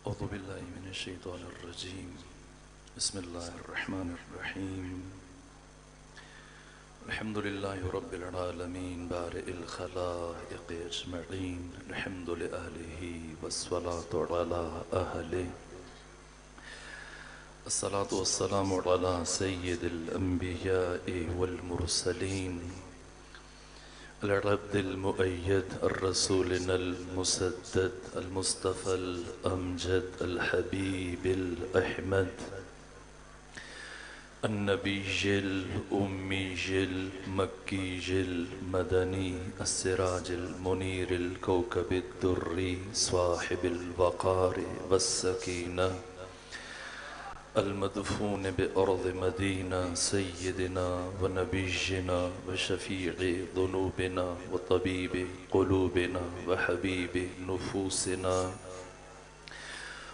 أعوذ بالله من الشيطان الرجيم. بسم الله الرحمن الرحيم. الحمد لله رب العالمين بارئ الخلائق أجمعين. الحمد لأهله والصلاة على أهله. الصلاة والسلام على سيد الأنبياء والمرسلين العبد المؤيد الرسولنا المسدد المصطفى الأمجد الحبيب الأحمد النبي الأمي المكي المدني السراج المنير الكوكب الدري صاحب الوقار والسكينة المدفون بأرض مدينة سيدنا ونبينا وشفيع ذنوبنا وطبيب قلوبنا وحبيب نفوسنا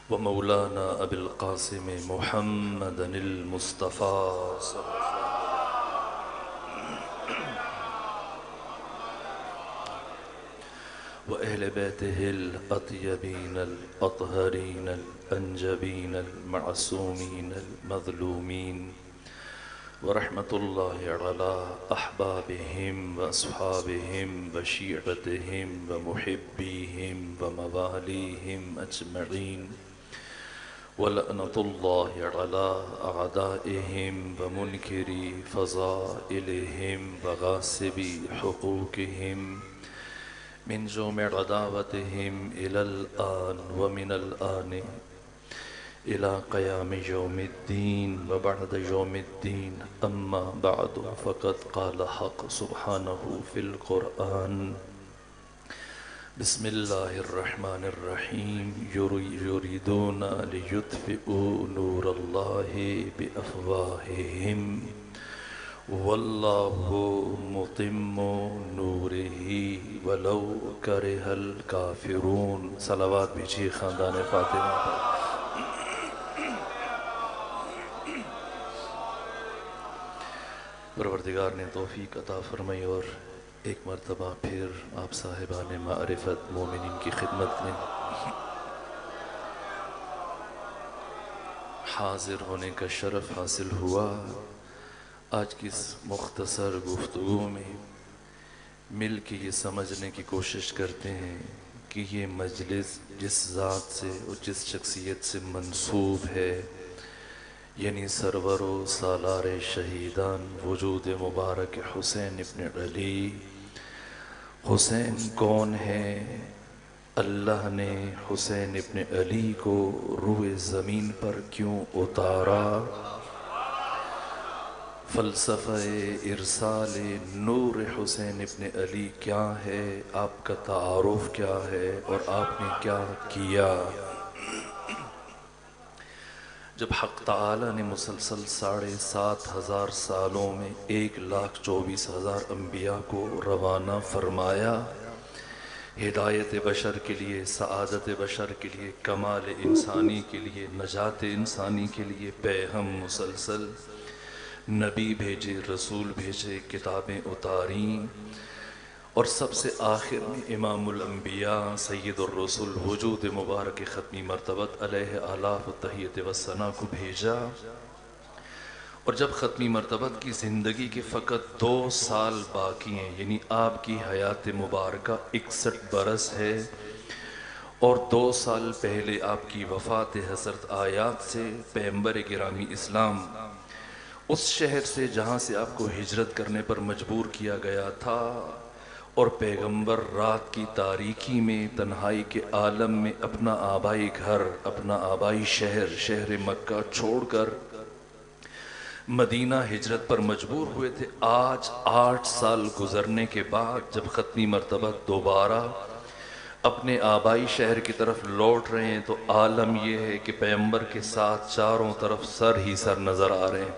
ومولانا أبي القاسم محمد المصطفى وأهل بيته الأطيبين الأطهرين الأنجبين المعصومين المظلومين ورحمة الله على أحبابهم وأصحابهم وشيعتهم ومحبيهم ومواليهم أجمعين ولعنة الله على أعدائهم ومنكري فضائلهم وغاصبي حقوقهم من جوم عداوتهم إلى الآن ومن الآن إلى قيام يوم الدين وبعد يوم الدين. أما بعد فقد قال حق سبحانه في القرآن بسم الله الرحمن الرحيم يريدون ليطفئوا نور الله بأفواههم واللہ متم نورہ ولو کرہ الکافرون. صلوات بھیجیے خاندان فاطمہ پر. پروردگار نے توفیق عطا فرمائی اور ایک مرتبہ پھر آپ صاحبان معرفت مومنین کی خدمت میں حاضر ہونے کا شرف حاصل ہوا. آج کی اس مختصر گفتگو میں مل کے یہ سمجھنے کی کوشش کرتے ہیں کہ یہ مجلس جس ذات سے اور جس شخصیت سے منسوب ہے یعنی سرور و سالار شہیدان وجود مبارک حسین ابن علی. حسین کون ہے؟ اللہ نے حسین ابن علی کو روئے زمین پر کیوں اتارا؟ فلسفہ ارسال نور حسین ابن علی کیا ہے؟ آپ کا تعارف کیا ہے اور آپ نے کیا کیا؟ جب حق تعالی نے مسلسل 7,500 سالوں میں 1,24,000 انبیاء کو روانہ فرمایا ہدایت بشر کے لیے، سعادت بشر کے لیے، کمال انسانی کے لیے، نجات انسانی کے لیے، پیغام مسلسل نبی بھیجے، رسول بھیجے، کتابیں اتاریں اور سب سے آخر میں امام الانبیاء سید الرسول وجود مبارک ختمی مرتبت علیہ آلاف التحیت والثناء کو بھیجا. اور جب ختمی مرتبت کی زندگی کے فقط 2 سال باقی ہیں یعنی آپ کی حیات مبارکہ 61 برس ہے اور 2 سال پہلے آپ کی وفات حضرت آیات سے پیغمبر گرامی اسلام اس شہر سے جہاں سے آپ کو ہجرت کرنے پر مجبور کیا گیا تھا اور پیغمبر رات کی تاریکی میں تنہائی کے عالم میں اپنا آبائی گھر، اپنا آبائی شہر مکہ چھوڑ کر مدینہ ہجرت پر مجبور ہوئے تھے. آج 8 سال گزرنے کے بعد جب ختمی مرتبہ دوبارہ اپنے آبائی شہر کی طرف لوٹ رہے ہیں تو عالم یہ ہے کہ پیغمبر کے ساتھ چاروں طرف سر ہی سر نظر آ رہے ہیں.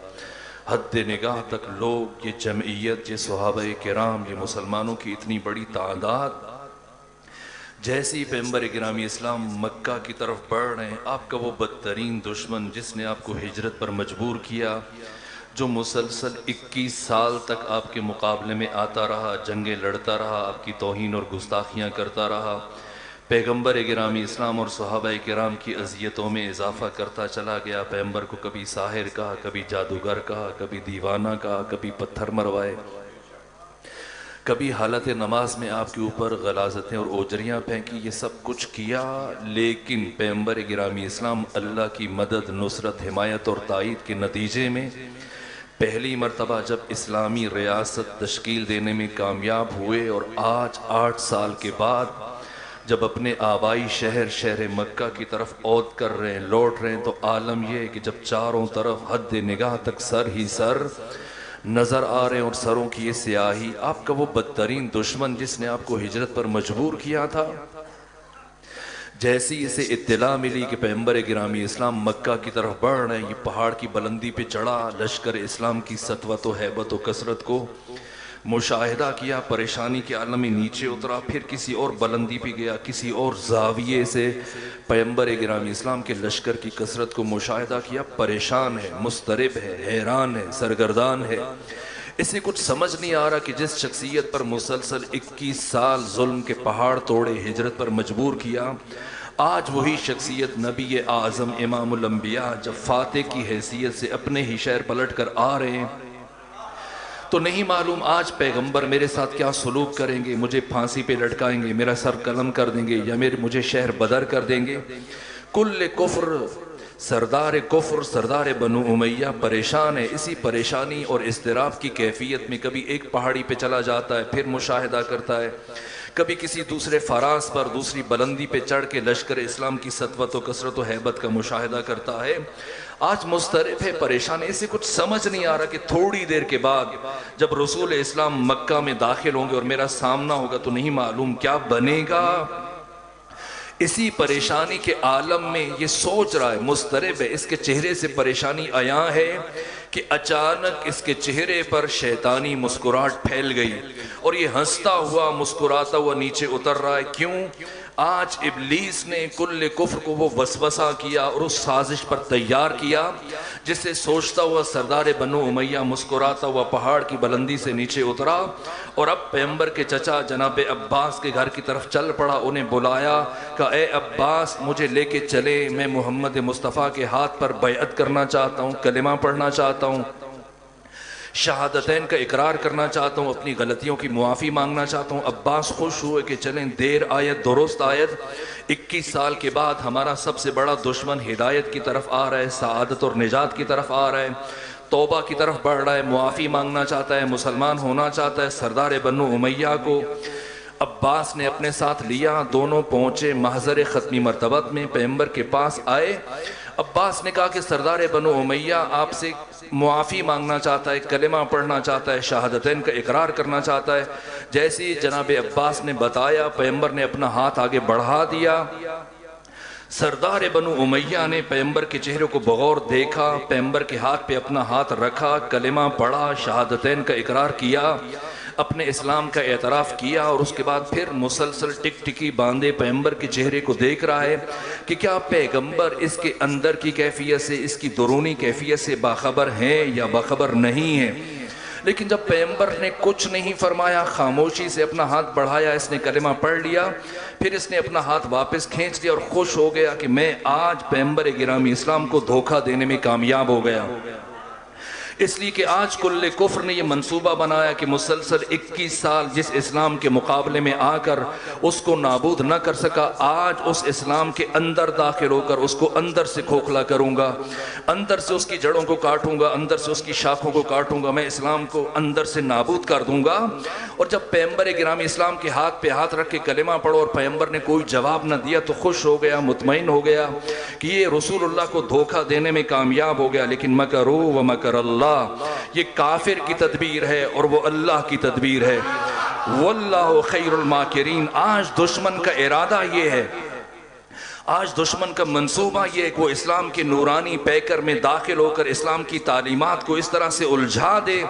حد نگاہ تک لوگ، یہ جمعیت، یہ صحابہ کرام، یہ مسلمانوں کی اتنی بڑی تعداد جیسی پیغمبر گرامی اسلام مکہ کی طرف بڑھ رہے ہیں، آپ کا وہ بدترین دشمن جس نے آپ کو ہجرت پر مجبور کیا، جو مسلسل 21 سال تک آپ کے مقابلے میں آتا رہا، جنگیں لڑتا رہا، آپ کی توہین اور گستاخیاں کرتا رہا، پیغمبر گرامی اسلام اور صحابہ کرام کی اذیتوں میں اضافہ کرتا چلا گیا۔ پیغمبر کو کبھی ساحر کہا، کبھی جادوگر کہا، کبھی دیوانہ کہا، کبھی پتھر مروائے، کبھی حالت نماز میں آپ کے اوپر غلاظتیں اور اوجریاں پھینکی، یہ سب کچھ کیا، لیکن پیغمبر گرامی اسلام اللہ کی مدد، نصرت، حمایت اور تائید کے نتیجے میں پہلی مرتبہ جب اسلامی ریاست تشکیل دینے میں کامیاب ہوئے، اور آج 8 سال کے بعد جب اپنے آبائی شہر مکہ کی طرف عود کر رہے ہیں، لوٹ رہے ہیں، تو عالم یہ ہے کہ جب چاروں طرف حد نگاہ تک سر ہی سر نظر آ رہے ہیں، اور سروں کی یہ سیاہی، آپ کا وہ بدترین دشمن جس نے آپ کو ہجرت پر مجبور کیا تھا، جیسی اسے اطلاع ملی کہ پیغمبر گرامی اسلام مکہ کی طرف بڑھ رہے ہیں، یہ پہاڑ کی بلندی پہ چڑھا، لشکر اسلام کی سطوت و ہیبت و کثرت کو مشاہدہ کیا، پریشانی کے عالم میں نیچے اترا، پھر کسی اور بلندی پہ گیا، کسی اور زاویے سے پیغمبر گرامی اسلام کے لشکر کی کثرت کو مشاہدہ کیا، پریشان ہے، مضطرب ہے، حیران ہے، سرگردان ہے۔ اسے کچھ سمجھ نہیں آ رہا کہ جس شخصیت پر مسلسل 21 سال ظلم کے پہاڑ توڑے، ہجرت پر مجبور کیا، آج وہی شخصیت نبی اعظم امام الانبیاء جب فاتح کی حیثیت سے اپنے ہی شہر پلٹ کر آ رہے ہیں، تو نہیں معلوم آج پیغمبر میرے ساتھ کیا سلوک کریں گے، مجھے پھانسی پہ لٹکائیں گے، میرا سر قلم کر دیں گے، یا مجھے شہر بدر کر دیں گے۔ کل کفر، سردار بنو امیہ پریشان ہے۔ اسی پریشانی اور اضطراب کی کیفیت میں کبھی ایک پہاڑی پہ چلا جاتا ہے، پھر مشاہدہ کرتا ہے، کبھی کسی دوسرے فراز پر، دوسری بلندی پہ چڑھ کے لشکر اسلام کی سطوت و کثرت و ہیبت کا مشاہدہ کرتا ہے۔ آج مضطرب ہے، پریشان ہے، اسے کچھ سمجھ نہیں آ رہا کہ تھوڑی دیر کے بعد جب رسول اسلام مکہ میں داخل ہوں گے اور میرا سامنا ہوگا تو نہیں معلوم کیا بنے گا۔ اسی پریشانی کے عالم میں یہ سوچ رہا ہے، مضطرب ہے، اس کے چہرے سے پریشانی عیاں ہے کہ اچانک اس کے چہرے پر شیطانی مسکراہٹ پھیل گئی، اور یہ ہنستا ہوا، مسکراتا ہوا نیچے اتر رہا ہے۔ کیوں؟ آج ابلیس نے کل کفر کو وہ وسوسہ کیا اور اس سازش پر تیار کیا جس سے سوچتا ہوا سردار بنو امیہ مسکراتا ہوا پہاڑ کی بلندی سے نیچے اترا، اور اب پیغمبر کے چچا جناب عباس کے گھر کی طرف چل پڑا، انہیں بلایا، کہا اے عباس مجھے لے کے چلے، میں محمد مصطفیٰ کے ہاتھ پر بیعت کرنا چاہتا ہوں، کلمہ پڑھنا چاہتا ہوں، شہادتین کا اقرار کرنا چاہتا ہوں، اپنی غلطیوں کی معافی مانگنا چاہتا ہوں۔ عباس خوش ہوئے کہ چلیں، دیر آیت درست آیت، 21 سال کے بعد ہمارا سب سے بڑا دشمن ہدایت کی طرف آ رہا ہے، سعادت اور نجات کی طرف آ رہا ہے، توبہ کی طرف بڑھ رہا ہے، معافی مانگنا چاہتا ہے، مسلمان ہونا چاہتا ہے۔ سردار بنو امیہ کو عباس نے اپنے ساتھ لیا، دونوں پہنچے محضر ختمی مرتبت میں، پیغمبر کے پاس آئے۔ عباس نے کہا کہ سردار بنو امیہ آپ سے معافی مانگنا چاہتا ہے، کلمہ پڑھنا چاہتا ہے، شہادتین کا اقرار کرنا چاہتا ہے۔ جیسے ہی جناب عباس نے بتایا، پیغمبر نے اپنا ہاتھ آگے بڑھا دیا۔ سردار بنو امیہ نے پیغمبر کے چہرے کو بغور دیکھا، پیغمبر کے ہاتھ پہ اپنا ہاتھ رکھا، کلمہ پڑھا، شہادتین کا اقرار کیا، اپنے اسلام کا اعتراف کیا، اور اس کے بعد پھر مسلسل ٹک ٹکی باندھے پیغمبر کے چہرے کو دیکھ رہا ہے کہ کیا پیغمبر اس کے اندر کی کیفیت سے، اس کی درونی کیفیت سے باخبر ہیں یا باخبر نہیں ہیں۔ لیکن جب پیغمبر نے کچھ نہیں فرمایا، خاموشی سے اپنا ہاتھ بڑھایا، اس نے کلمہ پڑھ لیا، پھر اس نے اپنا ہاتھ واپس کھینچ لیا اور خوش ہو گیا کہ میں آج پیغمبر گرامی اسلام کو دھوکہ دینے میں کامیاب ہو گیا۔ اس لیے کہ آج کل کفر نے یہ منصوبہ بنایا کہ مسلسل 21 سال جس اسلام کے مقابلے میں آ کر اس کو نابود نہ کر سکا، آج اس اسلام کے اندر داخل ہو کر اس کو اندر سے کھوکھلا کروں گا، اندر سے اس کی جڑوں کو کاٹوں گا، اندر سے اس کی شاخوں کو کاٹوں گا، میں اسلام کو اندر سے نابود کر دوں گا۔ اور جب پیغمبر گرامی اسلام کے ہاتھ پہ ہاتھ رکھ کے کلمہ پڑھو اور پیغمبر نے کوئی جواب نہ دیا تو خوش ہو گیا، مطمئن ہو گیا کہ یہ رسول اللہ کو دھوکہ دینے میں کامیاب ہو گیا۔ لیکن مکروا ومکر اللہ، یہ کافر کی تدبیر ہے اور وہ اللہ کی تدبیر ہے، واللہ خیر الماکرین۔ آج دشمن کا ارادہ یہ ہے، آج دشمن کا منصوبہ یہ ہے کہ وہ اسلام کے نورانی پیکر میں داخل ہو کر اسلام کی تعلیمات کو اس طرح سے الجھا دے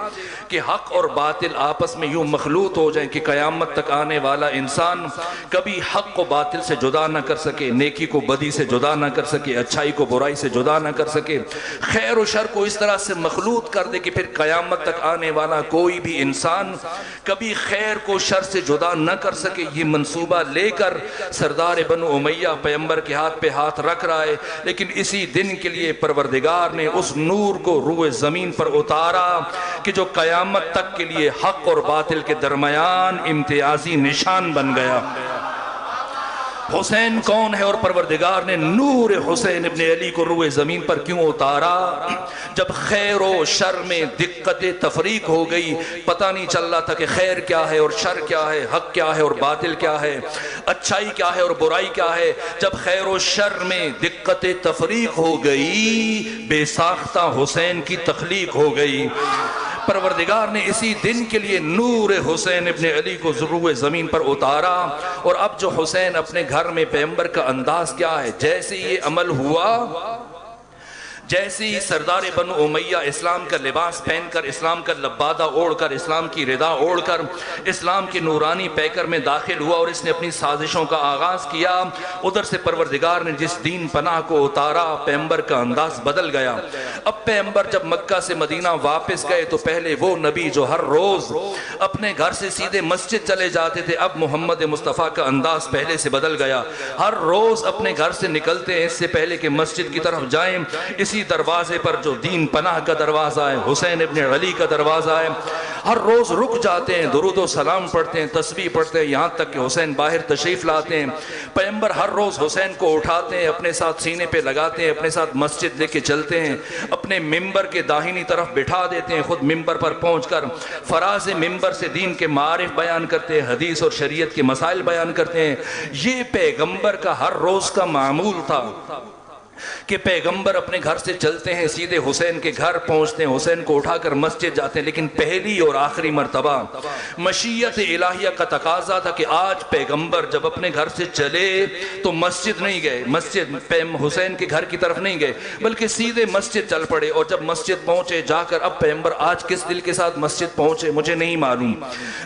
کہ حق اور باطل آپس میں یوں مخلوط ہو جائیں کہ قیامت تک آنے والا انسان کبھی حق کو باطل سے جدا نہ کر سکے، نیکی کو بدی سے جدا نہ کر سکے، اچھائی کو برائی سے جدا نہ کر سکے، خیر و شر کو اس طرح سے مخلوط کر دے کہ پھر قیامت تک آنے والا کوئی بھی انسان کبھی خیر کو شر سے جدا نہ کر سکے۔ یہ منصوبہ لے کر سردار بنو امیہ پیغمبر کے ہاتھ پہ ہاتھ رکھ رہا ہے، لیکن اسی دن کے لیے پروردگار نے اس نور کو روئے زمین پر اتارا کہ جو قیامت تک کے لیے حق اور باطل کے درمیان امتیازی نشان بن گیا۔ حسین کون ہے؟ اور پروردگار نے نور حسین ابن علی کو روئے زمین پر کیوں اتارا؟ جب خیر و شر میں دقت تفریق ہو گئی، پتہ نہیں چل رہا تھا کہ خیر کیا ہے اور شر کیا ہے، حق کیا ہے اور باطل کیا ہے، اچھائی کیا ہے اور برائی کیا ہے۔ جب خیر و شر میں دقت تفریق ہو گئی، بے ساختہ حسین کی تخلیق ہو گئی۔ پروردگار نے اسی دن کے لیے نور حسین ابن علی کو روئے زمین پر اتارا۔ اور اب جو حسین اپنے گھر میں پیغمبر کا انداز کیا ہے، جیسے یہ عمل ہوا، جیسے ہی سردار بنو امیہ اسلام کا لباس پہن کر، اسلام کا لبادہ اوڑھ کر، اسلام کی ردا اوڑھ کر اسلام کے نورانی پیکر میں داخل ہوا اور اس نے اپنی سازشوں کا آغاز کیا، ادھر سے پروردگار نے جس دین پناہ کو اتارا، پیغمبر کا انداز بدل گیا۔ اب پیغمبر جب مکہ سے مدینہ واپس گئے تو پہلے وہ نبی جو ہر روز اپنے گھر سے سیدھے مسجد چلے جاتے تھے، اب محمد مصطفیٰ کا انداز پہلے سے بدل گیا۔ ہر روز اپنے گھر سے نکلتے ہیں اس سے پہلے کہ مسجد کی طرف جائیں، اسی دروازے پر جو دین پناہ کا دروازہ ہے، حسین ابن علی کا دروازہ ہے، ہر روز رک جاتے ہیں، درود و سلام پڑھتے ہیں، تسبیح پڑھتے ہیں، یہاں تک کہ حسین باہر تشریف لاتے ہیں۔ پیغمبر ہر روز حسین کو اٹھاتے ہیں، اپنے ساتھ سینے پہ لگاتے ہیں، اپنے ساتھ مسجد لے کے چلتے ہیں، اپنے ممبر کے داہنی طرف بٹھا دیتے ہیں، خود ممبر پر پہنچ کر فراز ممبر سے دین کے معارف بیان کرتے ہیں، حدیث اور شریعت کے مسائل بیان کرتے ہیں۔ یہ پیغمبر کا ہر روز کا معمول تھا کہ پیغمبر اپنے گھر سے چلتے ہیں، سیدھے حسین کے گھر پہنچتے ہیں، حسین کو اٹھا کر مسجد جاتے ہیں۔ لیکن پہلی اور آخری مرتبہ مشیت الہیہ کا تقاضا تھا کہ آج پیغمبر جب اپنے گھر سے چلے تو مسجد نہیں گئے، مسجد حسین کے گھر کی طرف نہیں گئے، بلکہ سیدھے مسجد چل پڑے۔ اور جب مسجد پہنچے جا کر، اب پیغمبر آج کس دل کے ساتھ مسجد پہنچے مجھے نہیں معلوم،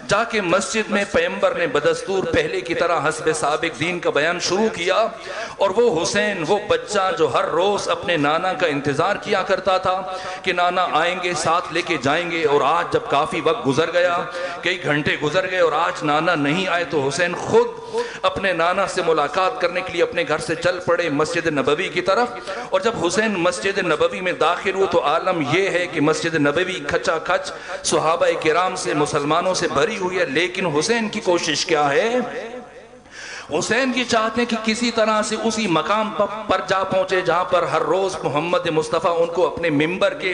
جا کے مسجد میں پیغمبر نے بدستور پہلے کی طرح حسب سابق دین کا بیان شروع کیا۔ اور وہ حسین، وہ بچہ جو ہر روز اپنے نانا کا انتظار کیا کرتا تھا کہ نانا آئیں گے، ساتھ لے کے جائیں گے، اور آج جب کافی وقت گزر گیا، کئی گھنٹے گزر گئے اور آج نانا نہیں آئے، تو حسین خود اپنے نانا سے ملاقات کرنے کے لیے اپنے گھر سے چل پڑے مسجد نبوی کی طرف۔ اور جب حسین مسجد نبوی میں داخل ہوئے تو عالم یہ ہے کہ مسجد نبوی کھچا کھچ صحابہ کرام سے، مسلمانوں سے بھری ہوئی ہے، لیکن حسین کی کوشش کیا ہے؟ حسین کی چاہتے ہیں کہ کسی طرح سے اسی مقام پر جا پہنچے جہاں پر ہر روز محمد مصطفیٰ ان کو اپنے ممبر کے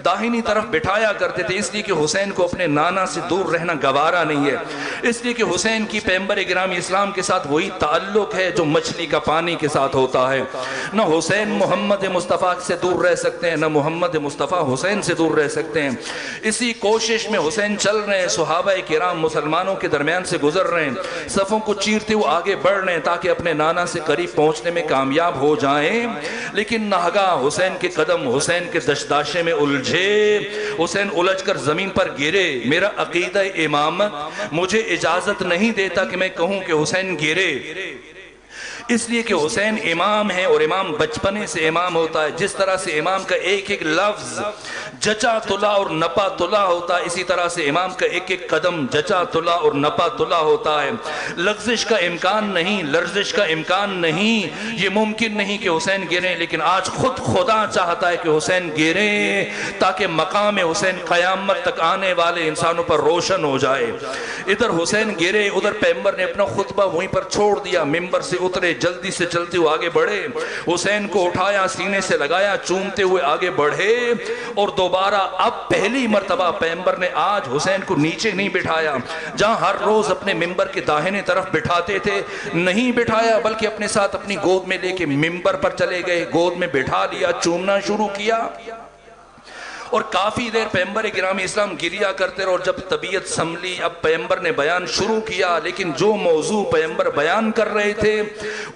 داہنی طرف بٹھایا کرتے تھے، اس لیے کہ حسین کو اپنے نانا سے دور رہنا گوارا نہیں ہے، اس لیے کہ حسین کی پیغمبر گرامی اسلام کے ساتھ وہی تعلق ہے جو مچھلی کا پانی کے ساتھ ہوتا ہے۔ نہ حسین محمد مصطفیٰ سے دور رہ سکتے ہیں، نہ محمد مصطفیٰ حسین سے دور رہ سکتے ہیں۔ اسی کوشش میں حسین چل رہے ہیں، صحابہ کرام مسلمانوں کے درمیان سے گزر رہے ہیں، صفوں کو چیرتے ہوئے آگے بڑھ رہے ہیں تاکہ اپنے نانا سے قریب پہنچنے میں کامیاب ہو جائیں۔ لیکن ناگہاں حسین کے قدم حسین کے دشداشے میں الجھے، حسین الجھ کر زمین پر گرے۔ میرا عقیدہ امامت مجھے اجازت نہیں دیتا کہ میں کہوں کہ حسین گرے، اس لیے کہ حسین امام ہے اور امام بچپنے سے امام ہوتا ہے۔ جس طرح سے امام کا ایک ایک لفظ جچا تلا اور نپا تلا ہوتا ہے، اسی طرح سے امام کا ایک ایک قدم جچا تلا اور نپا تلا ہوتا ہے۔ لغزش کا امکان نہیں، لرزش کا امکان نہیں، یہ ممکن نہیں کہ حسین گریں، لیکن آج خود خدا چاہتا ہے کہ حسین گریں تاکہ مقام حسین قیامت تک آنے والے انسانوں پر روشن ہو جائے۔ ادھر حسین گرے، ادھر پیغمبر نے اپنا خطبہ وہیں پر چھوڑ دیا، ممبر سے اترے، جلدی سے چلتے ہوئے آگے بڑھے، حسین کو اٹھایا، سینے سے لگایا، چومتے ہوئے آگے بڑھے۔ اور دوبارہ اب پہلی مرتبہ پیغمبر نے آج حسین کو نیچے نہیں بٹھایا جہاں ہر روز اپنے ممبر کے داہنے طرف بٹھاتے تھے، نہیں بٹھایا، بلکہ اپنے ساتھ اپنی گود میں لے کے ممبر پر چلے گئے، گود میں بٹھا لیا، چومنا شروع کیا۔ اور کافی دیر پیغمبر گرامی اسلام گریا کرتے رہے، اور جب طبیعت سنبھلی اب پیغمبر نے بیان شروع کیا، لیکن جو موضوع پیغمبر بیان کر رہے تھے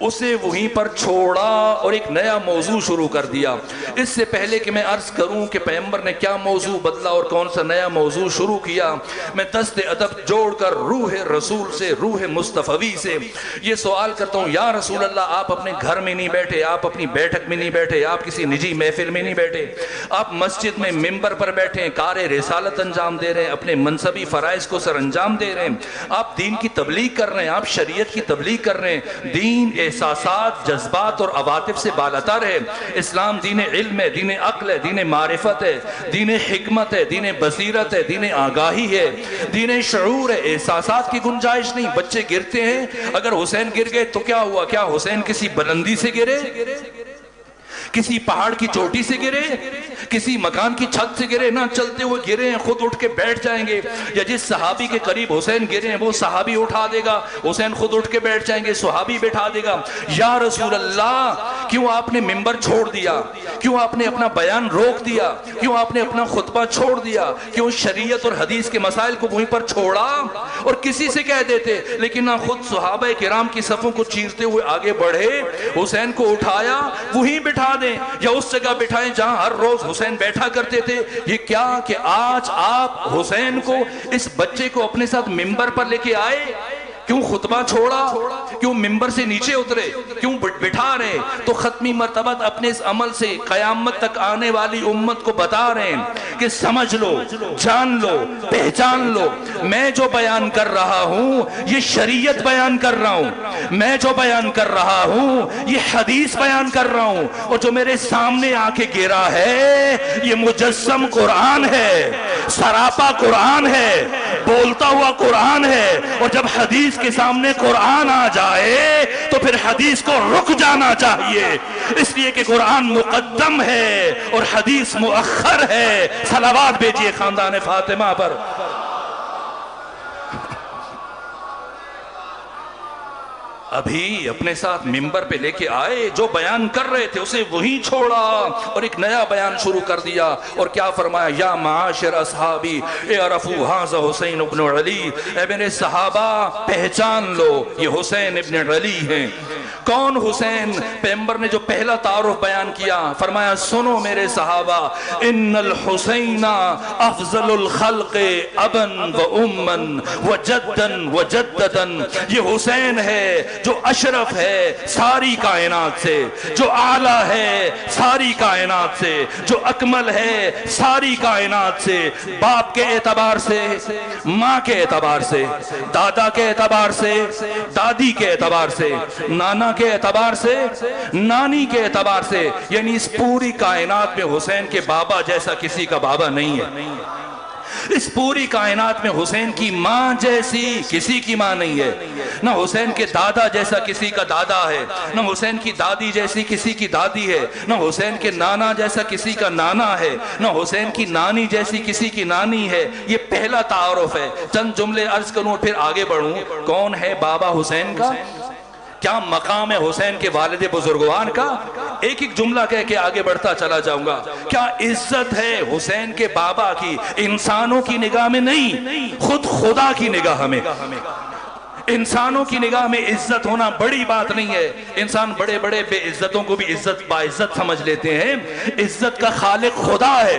اسے وہیں پر چھوڑا اور ایک نیا موضوع شروع کر دیا۔ اس سے پہلے کہ میں عرض کروں کہ پیغمبر نے کیا موضوع بدلا اور کون سا نیا موضوع شروع کیا، میں دست ادب جوڑ کر روح رسول سے، روح مصطفی سے یہ سوال کرتا ہوں، یا رسول اللہ آپ اپنے گھر میں نہیں بیٹھے، آپ اپنی بیٹھک میں نہیں بیٹھے، آپ کسی نجی محفل میں نہیں بیٹھے، آپ مسجد میں ممبر پر بیٹھے ہیں، کار رسالت انجام دے رہے ہیں، اپنے منصبی فرائض کو سر انجام دے رہے ہیں، آپ دین کی تبلیغ کر رہے ہیں، آپ شریعت کی تبلیغ کر رہے ہیں۔ دین احساسات، جذبات اور عواطف سے بالاتر ہے۔ اسلام دین علم ہے، دین عقل ہے، دین معرفت ہے، دین حکمت ہے، دین بصیرت ہے، دین آگاہی ہے، دین شعور ہے۔ احساسات کی گنجائش نہیں۔ بچے گرتے ہیں، اگر حسین گر گئے تو کیا ہوا؟ کیا حسین کسی بلندی سے گرے؟ کسی پہاڑ کی چوٹی سے گرے؟ کسی مکان کی چھت سے گرے؟ نہ، چلتے ہوئے گرے ہیں، خود اٹھ کے بیٹھ جائیں گے۔ یا جس صحابی کے قریب حسین گرے ہیں وہ صحابی اٹھا دے گا، حسین خود اٹھ کے بیٹھ جائیں گے، صحابی بٹھا دے گا۔ یا رسول اللہ کیوں آپ نے منبر چھوڑ دیا؟ کیوں آپ نے اپنا بیان روک دیا؟ کیوں آپ نے اپنا خطبہ چھوڑ دیا؟ کیوں شریعت اور حدیث کے مسائل کو وہیں پر چھوڑا؟ اور کسی سے کہہ دیتے، لیکن نہ خود صحابہ کرام کی صفوں کو چیرتے ہوئے آگے بڑھے، حسین کو اٹھایا، وہیں بٹھا دیں یا اس جگہ بٹھائیں جہاں ہر روز حسین بیٹھا کرتے تھے۔ یہ کیا کہ آج آپ حسین کو، اس بچے کو اپنے ساتھ منبر پر لے کے آئے؟ کیوں خطبہ چھوڑا؟ کیوں منبر سے نیچے اترے؟ کیوں بٹھا رہے؟ تو ختمی مرتبہ اپنے اس عمل سے قیامت تک آنے والی امت کو بتا رہے ہیں کہ سمجھ لو، جان لو، پہچان لو، میں جو بیان کر رہا ہوں یہ شریعت بیان کر رہا ہوں، میں جو بیان کر رہا ہوں یہ حدیث بیان کر رہا ہوں، اور جو میرے سامنے آ کے گرا ہے یہ مجسم قرآن ہے، سراپا قرآن ہے، بولتا ہوا قرآن ہے۔ اور جب حدیث کے سامنے قرآن آ جائے تو پھر حدیث کو رک جانا چاہیے، اس لیے کہ قرآن مقدم ہے اور حدیث مؤخر ہے۔ صلوات بھیجیے خاندان فاطمہ پر۔ ابھی اپنے ساتھ منبر پہ لے کے آئے، جو بیان کر رہے تھے اسے وہیں چھوڑا اور ایک نیا بیان شروع کر دیا۔ اور کیا فرمایا؟ یا معاشر اصحابی اعرفوا ھذا حسین ابن علی، اے میرے صحابہ پہچان لو یہ حسین ابن علی ہیں۔ کون حسین؟ پیغمبر نے جو پہلا تعارف بیان کیا، فرمایا سنو میرے صحابہ، ان الحسین افضل الخلق ابا و اما و جدا و جددا، یہ حسین ہے جو اشرف ہے ساری کائنات سے، جو اعلیٰ ہے ساری کائنات سے، جو اکمل ہے ساری کائنات سے، باپ کے اعتبار سے، ماں کے اعتبار سے، دادا کے اعتبار سے، دادی کے اعتبار سے، نانا کے اعتبار سے، نانی کے اعتبار سے، یعنی اس پوری کائنات میں حسین کے بابا جیسا کسی کا بابا نہیں ہے۔ اس پوری کائنات میں حسین کی ماں جیسی کسی کی ماں نہیں ہے، نہ حسین کے دادا جیسا کسی کا دادا ہے، نہ حسین کی دادی جیسی کسی کی دادی ہے، نہ حسین کے نانا جیسا کسی کا نانا ہے، نہ حسین کی نانی جیسی کسی کی نانی ہے۔ یہ پہلا تعارف ہے۔ چند جملے عرض کروں اور پھر آگے بڑھوں۔ کون ہے بابا حسین کا؟ کیا مقام ہے حسین کے والد بزرگوار کا؟ ایک ایک جملہ کہہ کے آگے بڑھتا چلا جاؤں گا۔ کیا عزت ہے حسین کے بابا کی؟ انسانوں کی نگاہ میں نہیں، خود خدا کی نگاہ میں۔ انسانوں کی نگاہ میں عزت ہونا بڑی بات نہیں ہے۔ انسان بڑے بڑے بے عزتوں کو بھی عزت باعزت سمجھ لیتے ہیں۔ عزت کا خالق خدا ہے،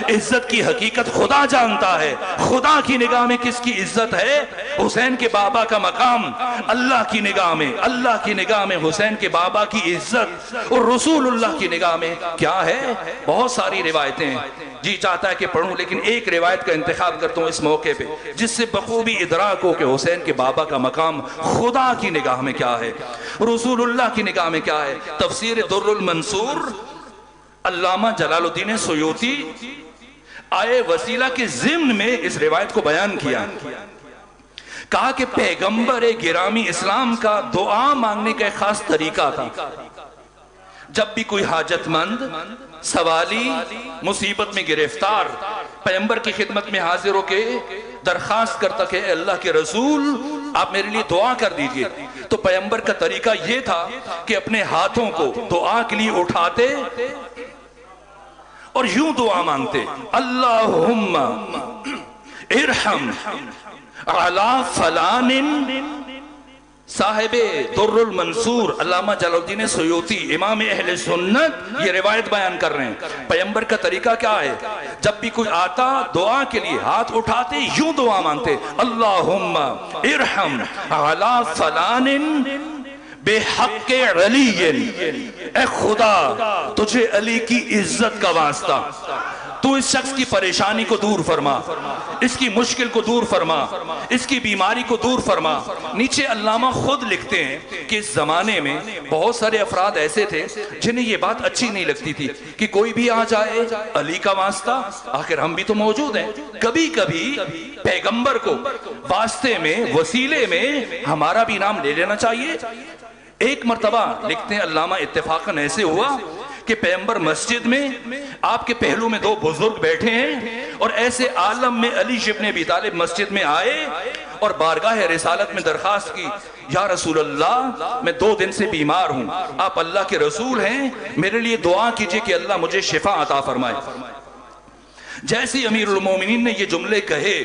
عزت کی حقیقت خدا جانتا ہے۔ خدا کی نگاہ میں کس کی عزت ہے؟ حسین کے بابا کا مقام اللہ کی نگاہ میں، اللہ کی نگاہ میں حسین کے بابا کی عزت، اور رسول اللہ کی نگاہ میں کیا ہے؟ بہت ساری روایتیں ہیں، جی چاہتا ہے کہ پڑھوں، لیکن ایک روایت کا انتخاب کرتا ہوں اس موقع پہ جس سے بخوبی ادراک ہو کہ حسین کے بابا کا مقام خدا کی نگاہ میں کیا ہے، رسول اللہ کی نگاہ میں کیا ہے۔ تفسیر در المنصور علامہ جلال الدین سیوطی آئے وسیلہ کے ضمن میں اس روایت کو بیان کیا، کہا کہ پیغمبر گرامی اسلام کا دعا مانگنے کا ایک خاص طریقہ تھا۔ جب بھی کوئی حاجت مند، سوالی مصیبت میں گرفتار پیغمبر کی خدمت میں حاضر ہو کے درخواست کرتا کہ اے اللہ کے رسول آپ میرے لیے دعا کر دیجئے، تو پیغمبر کا طریقہ یہ تھا کہ اپنے ہاتھوں کو دعا کے لیے اٹھاتے اور یوں دعا مانگتے اللہم ارحم علی فلان. صاحب در المنصور علامہ جلال الدین سیوطی امام اہل سنت یہ روایت بیان کر رہے ہیں. پیغمبر کا طریقہ کیا ہے؟ جب بھی کوئی آتا دعا کے لیے ہاتھ اٹھاتے یوں دعا مانگتے اللہم ارحم علی فلان بحق علی. اے خدا تجھے علی کی عزت کا واسطہ تو اس شخص کی پریشانی کو دور فرما، اس کی مشکل کو دور فرما، اس کی بیماری کو دور فرما. نیچے علامہ خود لکھتے ہیں کہ اس زمانے میں بہت سارے افراد ایسے تھے جنہیں یہ بات اچھی نہیں لگتی تھی کہ کوئی بھی آ جائے علی کا واسطہ. آخر ہم بھی تو موجود ہیں. کبھی کبھی پیغمبر کو واسطے میں وسیلے میں ہمارا بھی نام لے لینا چاہیے. ایک مرتبہ لکھتے ہیں علامہ اتفاقاً ایسے ہوا کہ پیغمبر مسجد میں آپ کے پہلو میں دو بزرگ بیٹھے ہیں اور ایسے عالم میں علی ابن ابی طالب مسجد میں آئے اور بارگاہ رسالت میں درخواست کی یا رسول اللہ میں 2 دن سے بیمار ہوں، آپ اللہ کے رسول ہیں، میرے لیے دعا کیجئے کہ اللہ مجھے شفا عطا فرمائے. جیسے امیر المومنین نے یہ جملے کہے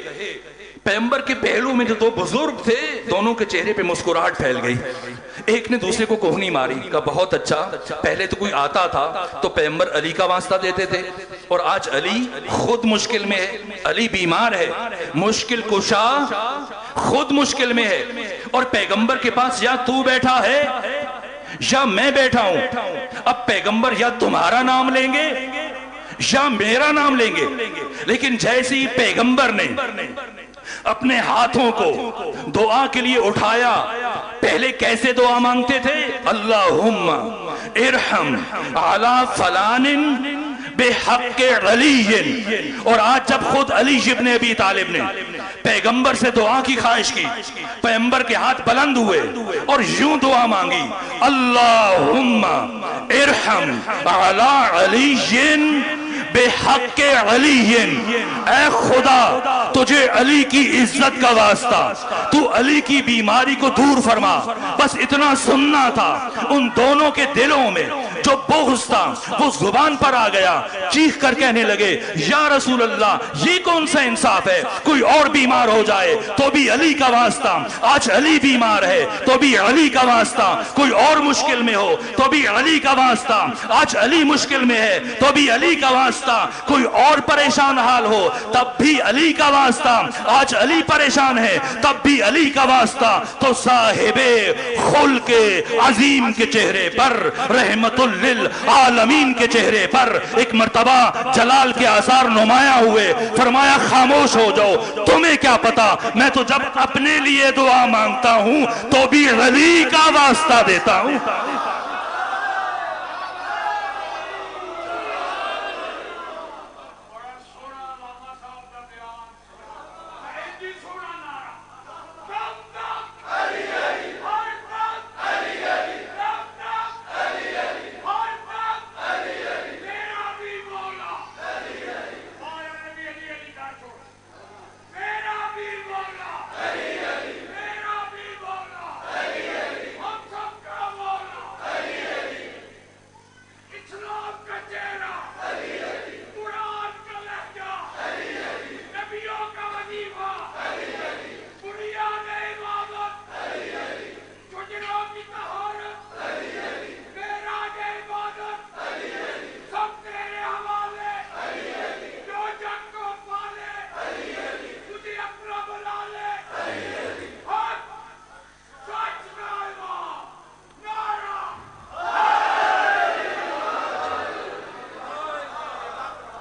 پیغمبر کے پہلو میں جو 2 بزرگ تھے دونوں کے چہرے پہ مسکراہٹ پھیل گئی. ایک نے دوسرے کو کوہنی ماری، کہا بہت اچھا، پہلے تو کوئی آتا تھا تو پیغمبر علی کا واسطہ دیتے تھے اور آج علی خود مشکل میں ہے، علی بیمار ہے، مشکل کشا خود مشکل میں ہے اور پیغمبر کے پاس یا تو بیٹھا ہے یا میں بیٹھا ہوں. اب پیغمبر یا تمہارا نام لیں گے یا میرا نام لیں گے. لیکن جیسی پیغمبر نے اپنے ہاتھوں کو دعا کے لیے اٹھایا پہلے کیسے دعا مانگتے تھے؟ اللہم ارحم علی فلان بحق علی. اور آج جب خود علی ابن ابی طالب نے پیغمبر سے دعا کی خواہش کی پیغمبر کے ہاتھ بلند ہوئے اور یوں دعا مانگی اللہم ارحم علی علی بحق علی. اے خدا تجھے علی کی عزت کا واسطہ تو علی کی بیماری کو دور فرما. بس اتنا سننا تھا. ان دونوں کے دلوں میں جو بغض تھا وہ زبان پر آ گیا، چیخ کر کہنے لگے یا رسول اللہ یہ کون سا انصاف ہے، کوئی اور بیمار ہو جائے تو بھی علی کا واسطہ، آج علی بیمار ہے تو بھی علی کا واسطہ، کوئی اور مشکل میں ہو تو بھی علی کا واسطہ، آج علی مشکل میں ہے تو بھی علی کا واسطہ، کوئی اور پریشان حال ہو تب بھی علی کا واسطہ، آج علی پریشان ہے تب بھی علی کا واسطہ. تو صاحب خلق عظیم کے چہرے پر، رحمت للعالمین کے چہرے پر ایک مرتبہ جلال کے آثار نمایاں ہوئے. فرمایا خاموش ہو جاؤ، تمہیں کیا پتا، میں تو جب اپنے لیے دعا مانگتا ہوں تو بھی علی کا واسطہ دیتا ہوں.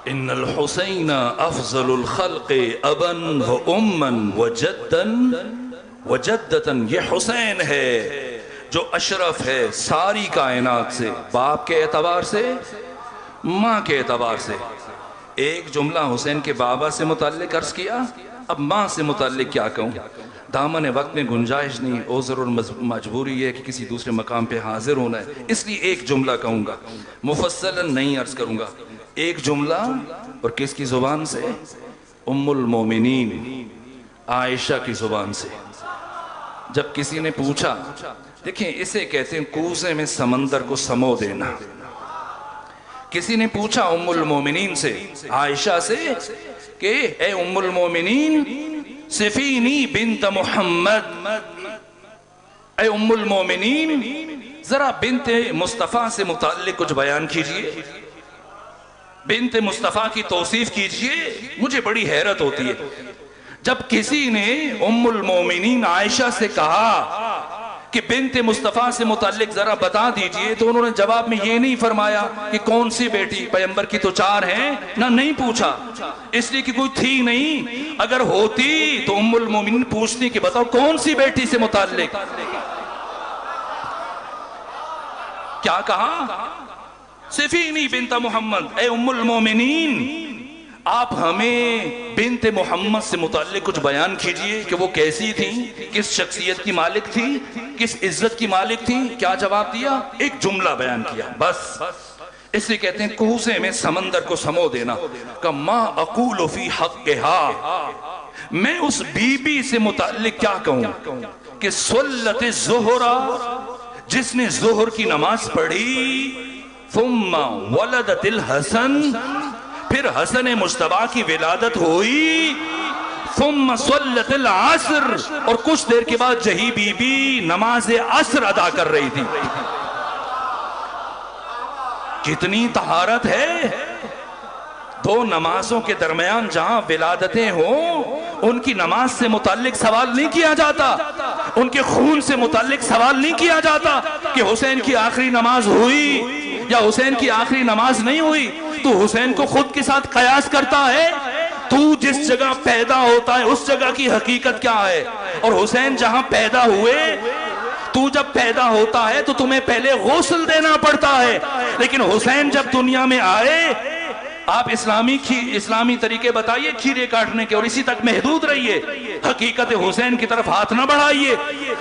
ان الحسین افضل الخلق ابا و اما و جدا. یہ حسین ہے جو اشرف ہے ساری کائنات سے، باپ کے اعتبار سے، ماں کے اعتبار سے. ایک جملہ حسین کے بابا سے متعلق عرض کیا، اب ماں سے متعلق کیا کہوں، دامن وقت میں گنجائش نہیں، عذر اور مجبوری ہے کہ کسی دوسرے مقام پہ حاضر ہونا ہے، اس لیے ایک جملہ کہوں گا، مفصلاً نہیں عرض کروں گا. ایک جملہ، اور کس کی زبان سے؟ ام المومنین عائشہ کی زبان سے. جب کسی نے پوچھا، دیکھیں اسے کہتے ہیں کوزے میں سمندر کو سمو دینا، کسی نے پوچھا ام المومنین سے، عائشہ سے، کہ اے ام المومنین صفینی بنت محمد، اے ام المومنین ذرا بنت مصطفیٰ سے متعلق کچھ بیان کیجئے، بنت مصطفیٰ کی توصیف کیجئے، مجھے بڑی حیرت ہوتی ہے۔ جب کسی نے ام المومنین عائشہ سے کہا کہ بنت مصطفیٰ سے متعلق ذرا بتا دیجئے، تو انہوں نے جواب میں یہ نہیں فرمایا کہ کون سی بیٹی، پیغمبر کی تو 4 ہیں نہ، نہیں پوچھا، اس لیے کہ کوئی تھی نہیں۔ اگر ہوتی تو ام المومنین پوچھتی کہ بتاؤ کون سی بیٹی سے متعلق۔ کیا کہا؟ صفینی بنت محمد، اے ام المومنین آپ ہمیں بنت محمد سے متعلق کچھ بیان کیجئے کہ وہ کیسی تھیں، کس شخصیت کی مالک تھی، کس عزت کی مالک تھی۔ کیا جواب دیا؟ ایک جملہ بیان کیا بس۔ اس لیے کہتے ہیں کوزے میں سمندر کو سمو دینا، کہ ما اقول فی حقہا، میں اس بی بی سے متعلق کیا کہوں کہ صلت الظہر، جس نے ظہر کی نماز پڑھی، ثم ولدت الحسن، پھر حسن مجتبی کی ولادت ہوئی، ثم صلت العصر، اور کچھ دیر کے بعد جہی بی بی نماز عصر ادا کر رہی تھی۔ کتنی طہارت ہے! 2 نمازوں کے درمیان جہاں ولادتیں ہوں، ان کی نماز سے متعلق سوال نہیں کیا جاتا، ان کے خون سے متعلق سوال نہیں کیا جاتا کہ حسین کی آخری نماز ہوئی یا حسین کی آخری نماز نہیں ہوئی۔ تو حسین کو خود کے ساتھ قیاس کرتا ہے، تو جس جگہ پیدا ہوتا ہے اس جگہ کی حقیقت کیا ہے، اور حسین جہاں پیدا ہوئے، تو جب پیدا ہوتا ہے تو تمہیں پہلے غسل دینا پڑتا ہے، لیکن حسین جب دنیا میں آئے، آپ اسلامی طریقے بتائیے کھیرے کاٹنے کے، اور اسی تک محدود رہیے، حقیقت حسین کی طرف ہاتھ نہ بڑھائیے۔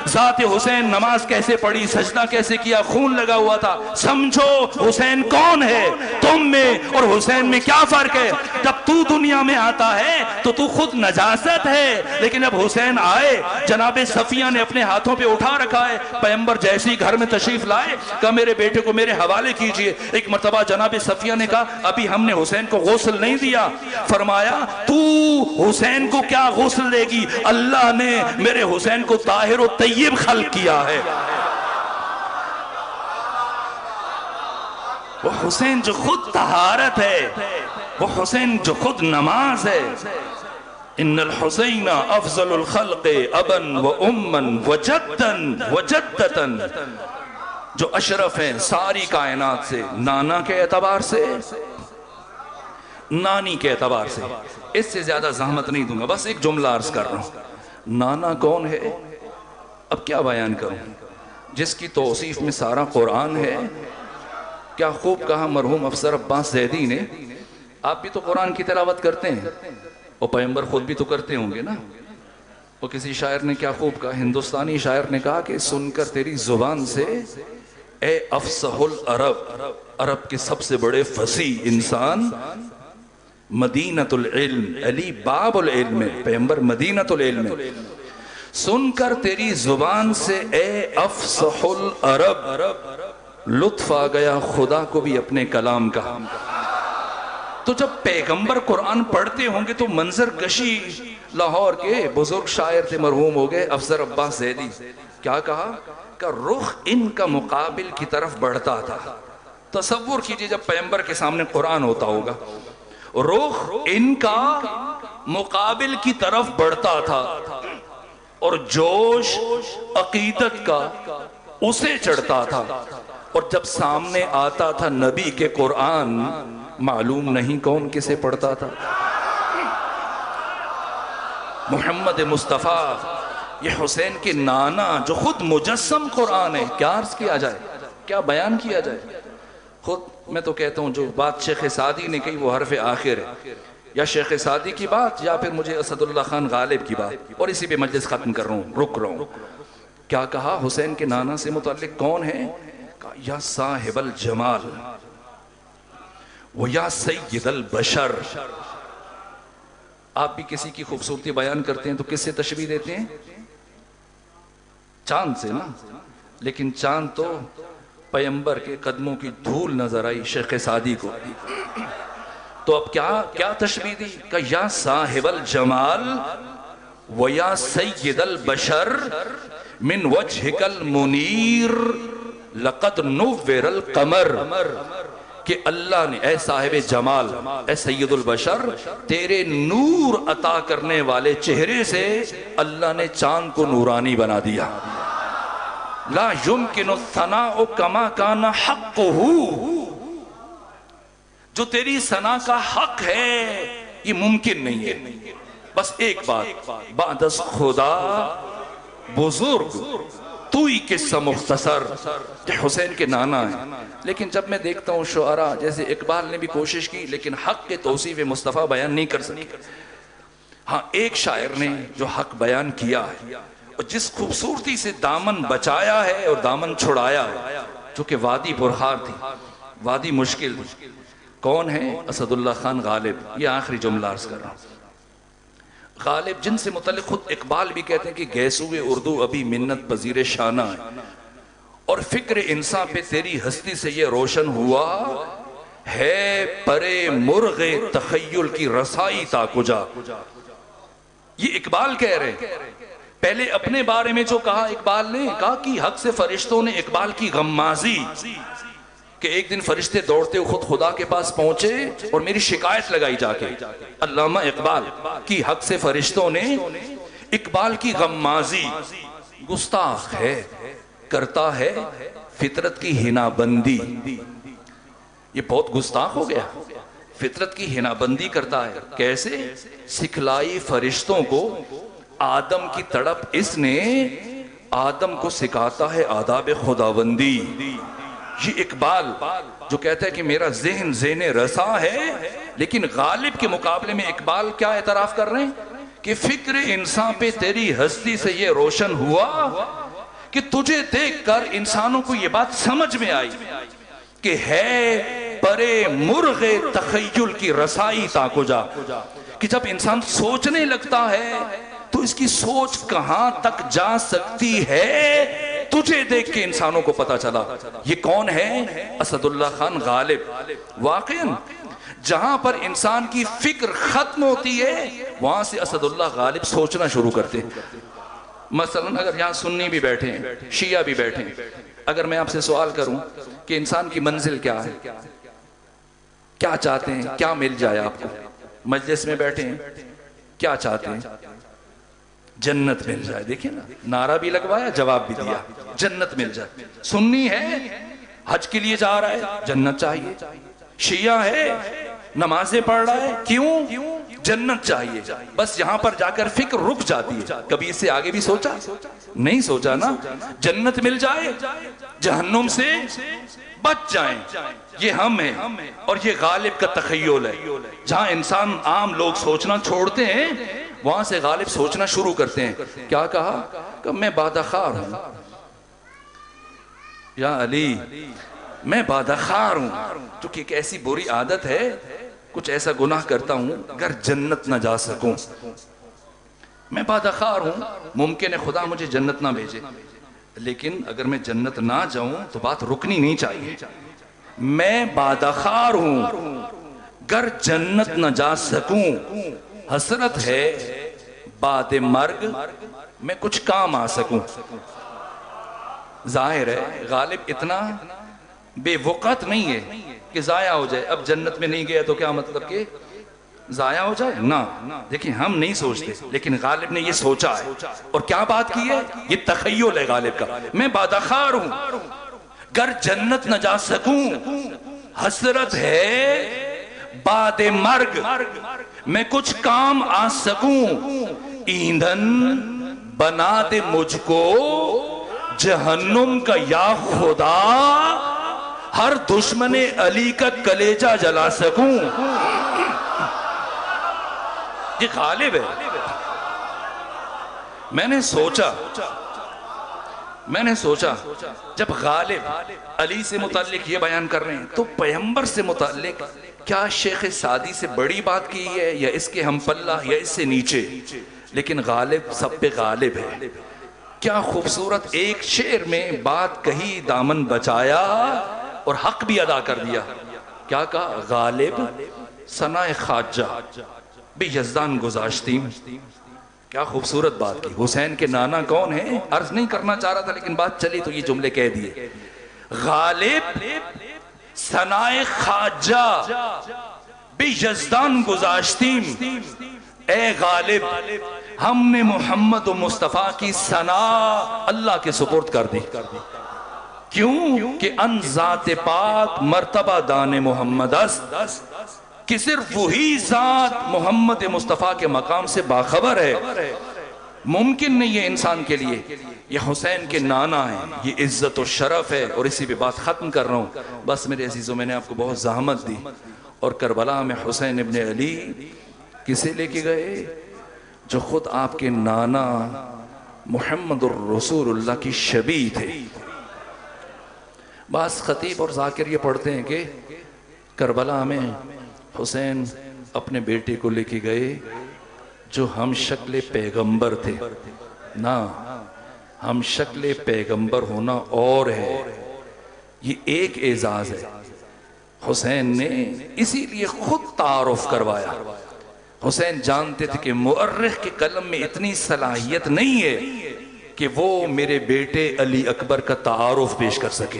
ذات حسین نماز کیسے پڑھی، سجدہ کیسے کیا، خون لگا ہوا تھا، سمجھو حسین کون ہے، تم میں اور حسین میں کیا فرق ہے۔ جب تو دنیا میں آتا ہے تو تو خود نجاست ہے، لیکن جب حسین آئے، جناب صفیہ نے اپنے ہاتھوں پہ اٹھا رکھا ہے، پیغمبر جیسے ہی گھر میں تشریف لائے، کہا میرے بیٹے کو میرے حوالے کیجئے۔ ایک مرتبہ جناب صفیہ نے کہا ابھی ہم نے حسین کو غسل نہیں دیا، فرمایا تو حسین کو کیا غسل دے گی، اللہ نے میرے حسین کو طاہر و طیب خلق کیا ہے۔ وہ حسین جو خود طہارت ہے، وہ حسین جو خود نماز ہے۔ ان الحسین افضل الخلق ابا و اما و جدا و جدتا، جو اشرف ہیں ساری کائنات سے، نانا کے اعتبار سے، نانی کے اعتبار سے۔ اس سے زیادہ زحمت نہیں دوں گا، بس ایک جملہ عرض کر رہا ہوں۔ نانا کون ہے؟ اب کیا بیان کروں، جس کی توصیف میں سارا قرآن ہے۔ کیا خوب کہا مرحوم افسر عباس زیدی نے، آپ بھی تو قرآن کی تلاوت کرتے ہیں، اور پیغمبر خود بھی تو کرتے ہوں گے نا۔ وہ کسی شاعر نے کیا خوب کہا، ہندوستانی شاعر نے کہا کہ سن کر تیری زبان سے اے افصح العرب، عرب کے سب سے بڑے فصیح انسان، مدینۃ العلم، علی باب العلم، پیغمبر مدینۃ العلم، سن کر تیری زبان سے اے افصح العرب، لطف آ گیا خدا کو بھی اپنے کلام کا۔ تو جب پیغمبر قرآن پڑھتے ہوں گے تو منظر کشی لاہور کے بزرگ شاعر تھے، مرحوم ہو گئے افسر عباس زیدی، کیا کہا کہ رخ ان کا مقابل کی طرف بڑھتا تھا۔ تصور کیجئے جب پیغمبر کے سامنے قرآن ہوتا ہوگا، رخ ان کا مقابل کی طرف بڑھتا تھا، اور جوش عقیدت کا اسے چڑھتا تھا، اور جب سامنے آتا تھا نبی کے قرآن، معلوم نہیں کون کسے پڑھتا تھا۔ محمد مصطفیٰ، یہ حسین کے نانا جو خود مجسم قرآن ہے، کیا عرض کیا جائے، کیا بیان کیا جائے۔ خود میں تو کہتا ہوں جو بات شیخ سعدی نے کہی وہ حرف آخر ہے، یا شیخ سعدی کی بات یا پھر مجھے اسد اللہ خان غالب کی بات، اور اسی پہ مجلس ختم کر رہا ہوں، رک رہا ہوں۔ کیا کہا حسین کے نانا سے متعلق کون ہے؟ کہا یا صاحب الجمال و یا سید البشر۔ آپ بھی کسی کی خوبصورتی بیان کرتے ہیں تو کس سے تشبیہ دیتے ہیں؟ چاند سے نا، لیکن چاند تو پیغمبر کے قدموں کی دھول نظر آئی شیخ سعدی کو، تو اب کیا تشبیہ دی کہ یا صاحب الجمال و یا سید البشر من وجہک المنیر لقد نور القمر، کہ اللہ نے اے صاحب جمال، اے سید البشر، تیرے نور عطا کرنے والے چہرے سے اللہ نے چاند کو نورانی بنا دیا۔ لا یمکن الثناء کما کان حقہ، جو تیری ثنا کا حق ہے یہ ممکن نہیں ہے۔ بس ایک بات، بعد از خدا بزرگ تو ہی قصہ مختصر، حسین کے نانا ہیں۔ لیکن جب میں دیکھتا ہوں شعراء جیسے اقبال نے بھی کوشش کی لیکن حق کے توصیف مصطفیٰ بیان نہیں کر سکے۔ ہاں ایک شاعر نے جو حق بیان کیا ہے اور جس خوبصورتی سے دامن بچایا ہے اور دامن چھڑایا ہے، جو کہ وادی پرخار تھی، وادی مشکل تھی، کون ہے؟ اسد اللہ خان غالب۔ یہ آخری جملہ عرض کر رہا ہوں۔ غالب جن سے متعلق خود اقبال بھی کہتے ہیں کہ گیسوئے اردو ابھی منت پذیر شانہ ہے، اور فکر انسان پہ تیری ہستی سے یہ روشن ہوا ہے، پرے مرغ تخیل کی رسائی تا کجا۔ یہ اقبال کہہ رہے ہیں۔ پہلے اپنے بارے میں جو کہا اقبال نے، کہا کہ حق سے فرشتوں نے اقبال کی غمازی، کہ ایک دن فرشتے دوڑتے خود خدا کے پاس پہنچے اور میری شکایت لگائی جا کے۔ علامہ اقبال کی حق سے فرشتوں نے اقبال کی غمازی، گستاخ ہے، کرتا ہے فطرت کی ہنا بندی۔ یہ بہت گستاخ ہو گیا، فطرت کی ہنا بندی کرتا ہے۔ کیسے؟ سکھلائی فرشتوں کو آدم کی تڑپ، اس نے آدم کو سکھاتا ہے آداب خداوندی۔ یہ اقبال جو کہتا ہے کہ میرا ذہن ذہن رسا ہے، لیکن غالب کے مقابلے میں اقبال کیا اعتراف کر رہے ہیں کہ فکر انسان پہ تیری ہستی سے یہ روشن ہوا کہ تجھے دیکھ کر انسانوں کو یہ بات سمجھ میں آئی کہ ہے پرے مرغ تخیل کی رسائی تا کجا، کہ جب انسان سوچنے لگتا ہے تو اس کی سوچ کہاں تک جا سکتی ہے، تجھے دیکھ کے انسانوں کو پتا چلا۔ یہ کون ہے؟ اسد اللہ خان غالب۔ واقعاً جہاں پر انسان کی فکر ختم ہوتی ہے وہاں سے اسد اللہ غالب سوچنا شروع کرتے ہیں۔ مثلا اگر یہاں سنی بھی بیٹھے ہیں، شیعہ بھی بیٹھے ہیں، اگر میں آپ سے سوال کروں کہ انسان کی منزل کیا ہے، کیا چاہتے ہیں، کیا مل جائے آپ کو؟ مجلس میں بیٹھے ہیں، کیا چاہتے ہیں؟ جنت مل جائے۔ دیکھیں نا، نعرہ بھی لگوایا، جواب بھی دیا، جنت مل جائے۔ سنی ہے، حج کے لیے جا رہا ہے، جنت چاہیے۔ شیعہ ہے، نمازیں پڑھ رہا ہے، کیوں؟ جنت چاہیے۔ بس یہاں پر جا کر فکر رک جاتی ہے۔ کبھی اس سے آگے بھی سوچا؟ نہیں سوچا نا۔ جنت مل جائے، جہنم سے بچ جائیں، یہ ہم ہیں اور یہ غالب کا تخیل ہے۔ جہاں انسان عام لوگ سوچنا چھوڑتے ہیں وہاں سے غالب سوچنا شروع کرتے ہیں۔ کیا کہا؟ کہ میں بادخار ہوں یا علی، میں بادخار ہوں، چونکہ ایک ایسی بری عادت ہے، کچھ ایسا گناہ کرتا ہوں اگر جنت نہ جا سکوں۔ میں بادخار ہوں، ممکن ہے خدا مجھے جنت نہ بھیجے، لیکن اگر میں جنت نہ جاؤں تو بات رکنی نہیں چاہیے۔ میں بادخار ہوں، گر جنت نہ جا سکوں، حسرت ہے بعد مرگ میں کچھ کام آ سکوں۔ ظاہر ہے غالب اتنا بے وقت نہیں ہے کہ ضائع ہو جائے، اب جنت میں نہیں گیا تو کیا مطلب کہ ضائع ہو جائے؟ نہ، دیکھیں ہم نہیں سوچتے، لیکن غالب نے یہ سوچا ہے۔ اور کیا بات کی ہے؟ یہ تخیل ہے غالب کا۔ میں بادخار ہوں، گر جنت نہ جا سکوں، حسرت ہے بعد مرگ میں کچھ کام آ سکوں، ایندھن بنا دے مجھ کو جہنم کا یا خدا، ہر دشمن علی کا کلیجہ جلا سکوں۔ یہ غالب ہے۔ میں نے سوچا جب غالب علی سے متعلق یہ بیان کر رہے ہیں تو پیغمبر سے متعلق کیا شیخ سعدی سے بڑی بات کی ہے یا اس کے ہم پلہ یا اس سے نیچے؟ لیکن غالب سب پہ غالب ہے۔ کیا خوبصورت ایک شعر میں بات کہی، دامن بچایا اور حق بھی ادا کر دیا. کیا کہا؟ غالب ثنائے خواجہ بھی یزدان گذاشتیم. کیا خوبصورت بات کی. حسین کے نانا کون ہیں عرض نہیں کرنا چاہ رہا تھا، لیکن بات چلی تو یہ جملے کہہ دیے. غالب ثنائے خواجہ بھی یزدان گذاشتیم. اے غالب ہم نے محمد و مصطفیٰ کی ثنا اللہ کے سپرد کر دی. کیوں کہ ان ذات پاک مرتبہ دان محمد است کہ صرف وہی ذات محمد مصطفیٰ کے مقام سے باخبر ہے. ممکن نہیں ہے انسان کے لیے. یہ حسین کے نانا ہیں، یہ عزت و شرف ہے. اور اسی پہ بات ختم کر رہا ہوں. بس میرے عزیزوں، میں نے آپ کو بہت زحمت دی. اور کربلا میں حسین ابن علی کسے لے کے گئے؟ جو خود آپ کے نانا محمد الرسول اللہ کی شبیہ تھے. بعض خطیب اور ذاکر یہ پڑھتے ہیں کہ کربلا میں حسین اپنے بیٹے کو لے کے گئے جو ہم شکل پیغمبر تھے. نہ، ہم شکل پیغمبر ہونا اور ہے. یہ ایک اعزاز ہے. حسین نے اسی لیے خود تعارف کروایا. حسین جانتے تھے کہ مؤرخ کے قلم میں اتنی صلاحیت نہیں ہے کہ وہ میرے بیٹے علی اکبر کا تعارف پیش کر سکے.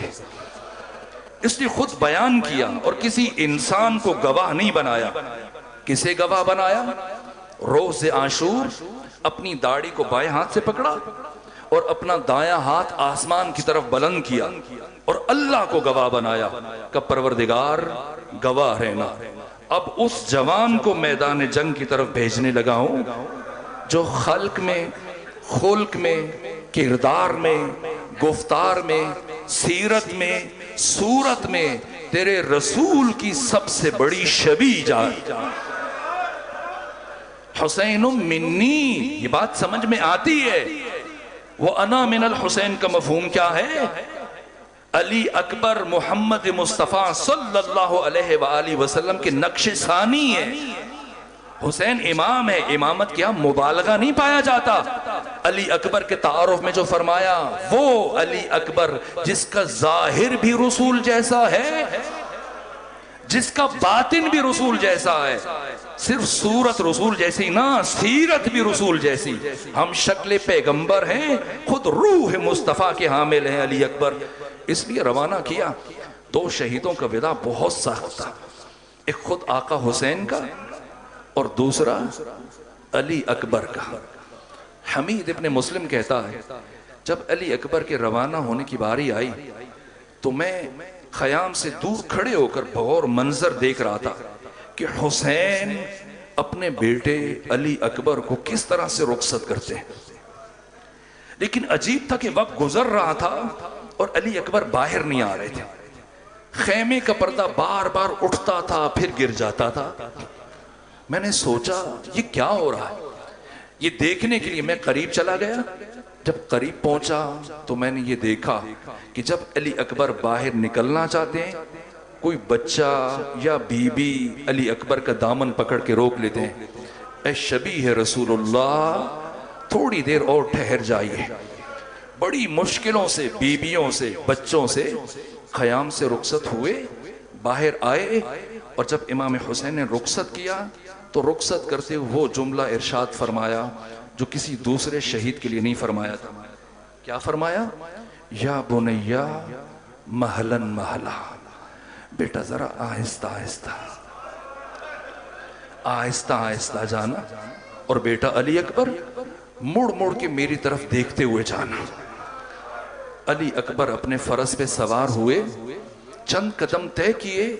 اس نے خود بیان کیا اور کسی انسان کو گواہ نہیں بنایا. کسے گواہ بنایا؟ روز عاشور اپنی داڑھی کو بائیں ہاتھ سے پکڑا اور اپنا دایاں ہاتھ آسمان کی طرف بلند کیا اور اللہ کو گواہ بنایا کہ پروردگار گواہ رہنا. اب اس جوان کو میدان جنگ کی طرف بھیجنے لگا ہوں جو خلق میں، خلق میں، کردار میں، گفتار میں، سیرت میں، صورت میں تیرے رسول کی سب سے بڑی شبیہ جائے. حسین منی، یہ بات سمجھ میں آتی ہے. وَأَنَا مِنَ الْحُسَيْن کا مفہوم کیا ہے؟ علی اکبر محمد مصطفیٰ صلی اللہ علیہ وآلہ وسلم کے نقش ثانی ہے. حسین امام ہے. امامت کیا مبالغہ نہیں پایا جاتا. علی اکبر کے تعارف میں جو فرمایا، وہ علی اکبر جس کا ظاہر بھی رسول جیسا ہے، جس کا باطن بھی رسول جیسا ہے. صرف صورت رسول جیسی نہ، سیرت بھی رسول جیسی. ہم شکل پیغمبر ہیں، خود روح مصطفیٰ کے حامل ہیں علی اکبر. اس لیے روانہ کیا. دو شہیدوں کا وداع بہت سخت تھا. ایک خود آقا حسین کا اور دوسرا علی اکبر کا. حمید ابن مسلم کہتا ہے جب علی اکبر کے روانہ ہونے کی باری آئی تو میں خیام سے دور کھڑے ہو کر بغور منظر دیکھ رہا تھا کہ حسین اپنے بیٹے علی اکبر کو کس طرح سے رخصت کرتے ہیں. لیکن عجیب تھا کہ وقت گزر رہا تھا اور علی اکبر باہر نہیں آ رہے تھے. خیمے کا پردہ بار بار اٹھتا تھا پھر گر جاتا تھا. میں نے سوچا یہ کیا ہو رہا ہے. یہ دیکھنے کے لیے میں قریب چلا گیا. جب قریب پہنچا تو میں نے یہ دیکھا کہ جب علی اکبر باہر نکلنا چاہتے ہیں کوئی بچہ یا بی بی علی اکبر کا دامن پکڑ کے روک لیتے ہیں. اے شبیہ رسول اللہ، تھوڑی دیر اور ٹھہر جائیے. بڑی مشکلوں سے بیویوں سے بچوں سے خیام سے رخصت ہوئے، باہر آئے اور جب امام حسین نے رخصت کیا تو رخصت کرتے ہوئے وہ جملہ ارشاد فرمایا جو کسی دوسرے شہید کے لیے نہیں فرمایا تھا. کیا فرمایا؟ یا بنیا محلن محلا، بیٹا ذرا آہستہ آہستہ آہستہ آہستہ جانا، اور بیٹا علی اکبر مڑ مڑ کے میری طرف دیکھتے ہوئے جانا. علی اکبر اپنے فرس پہ سوار ہوئے، چند قدم طے کیے،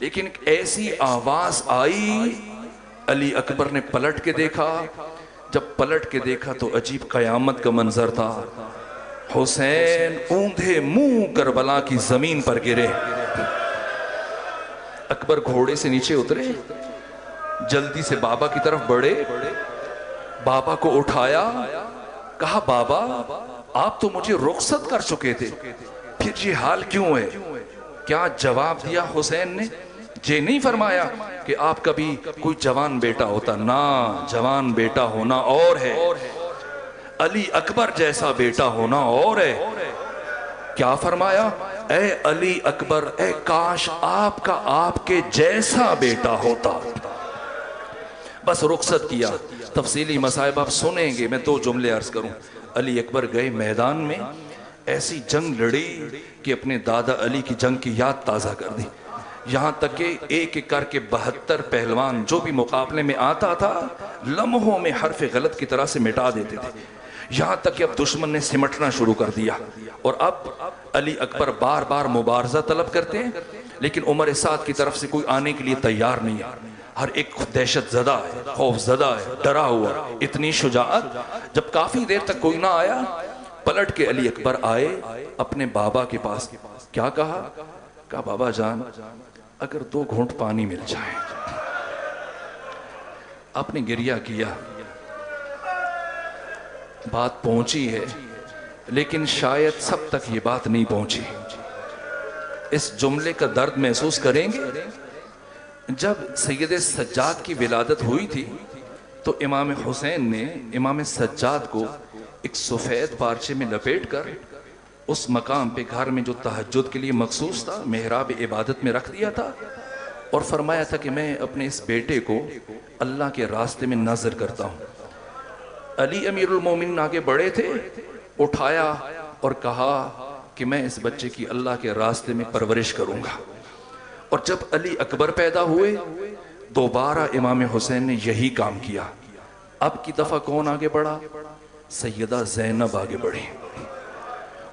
لیکن ایک ایسی آواز آئی. علی اکبر نے پلٹ کے دیکھا. جب پلٹ کے دیکھا تو عجیب قیامت کا منظر تھا. حسین اوندھے منہ کربلا کی زمین پر گرے. اکبر گھوڑے سے نیچے اترے، جلدی سے بابا کی طرف بڑھے، بابا کو اٹھایا، کہا بابا آپ تو مجھے رخصت کر چکے تھے، پھر یہ حال کیوں ہے؟ کیا جواب دیا حسین نے؟ یہ نہیں فرمایا کہ آپ کبھی کوئی جوان بیٹا ہوتا، نہ، جوان بیٹا ہونا اور ہے. علی اکبر جیسا بیٹا ہونا اور ہے. کیا فرمایا؟ اے علی اکبر، اے کاش آپ کا آپ کے جیسا بیٹا ہوتا. بس رخصت کیا. تفصیلی مصائب آپ سنیں گے، میں 2 جملے عرض کروں. علی اکبر گئے میدان میں، ایسی جنگ لڑی کہ اپنے دادا علی کی جنگ کی یاد تازہ کر دی. یہاں تک کہ ایک ایک کر کے 72 پہلوان جو بھی مقابلے میں آتا تھا لمحوں میں حرف غلط کی طرح سے مٹا دیتے تھے. یہاں تک کہ اب دشمن نے سمٹنا شروع کر دیا، اور اب علی اکبر بار بار مبارزہ طلب کرتے ہیں، لیکن عمر سعد کی طرف سے کوئی آنے کے لیے تیار نہیں ہے. ہر ایک دہشت زدہ ہے، خوف زدہ ہے، ڈرا ہوا. اتنی شجاعت. جب کافی دیر تک کوئی نہ آیا، پلٹ کے علی اکبر آئے اپنے بابا کے پاس. کیا کہا؟ کہا بابا جان اگر 2 گھونٹ پانی مل جائے. آپ نے گریہ کیا. بات پہنچی ہے لیکن شاید سب تک یہ بات نہیں پہنچی. اس جملے کا درد محسوس کریں گے. جب سید سجاد کی ولادت ہوئی تھی تو امام حسین نے امام سجاد کو ایک سفید پارچے میں لپیٹ کر اس مقام پہ گھر میں جو تہجد کے لیے مخصوص تھا محراب عبادت میں رکھ دیا تھا، اور فرمایا تھا کہ میں اپنے اس بیٹے کو اللہ کے راستے میں نذر کرتا ہوں. علی امیر المومنین آگے بڑھے تھے، اٹھایا اور کہا کہ میں اس بچے کی اللہ کے راستے میں پرورش کروں گا. اور جب علی اکبر پیدا ہوئے دوبارہ امام حسین نے یہی کام کیا. اب کی دفعہ کون آگے بڑھا؟ سیدہ زینب آگے بڑھی.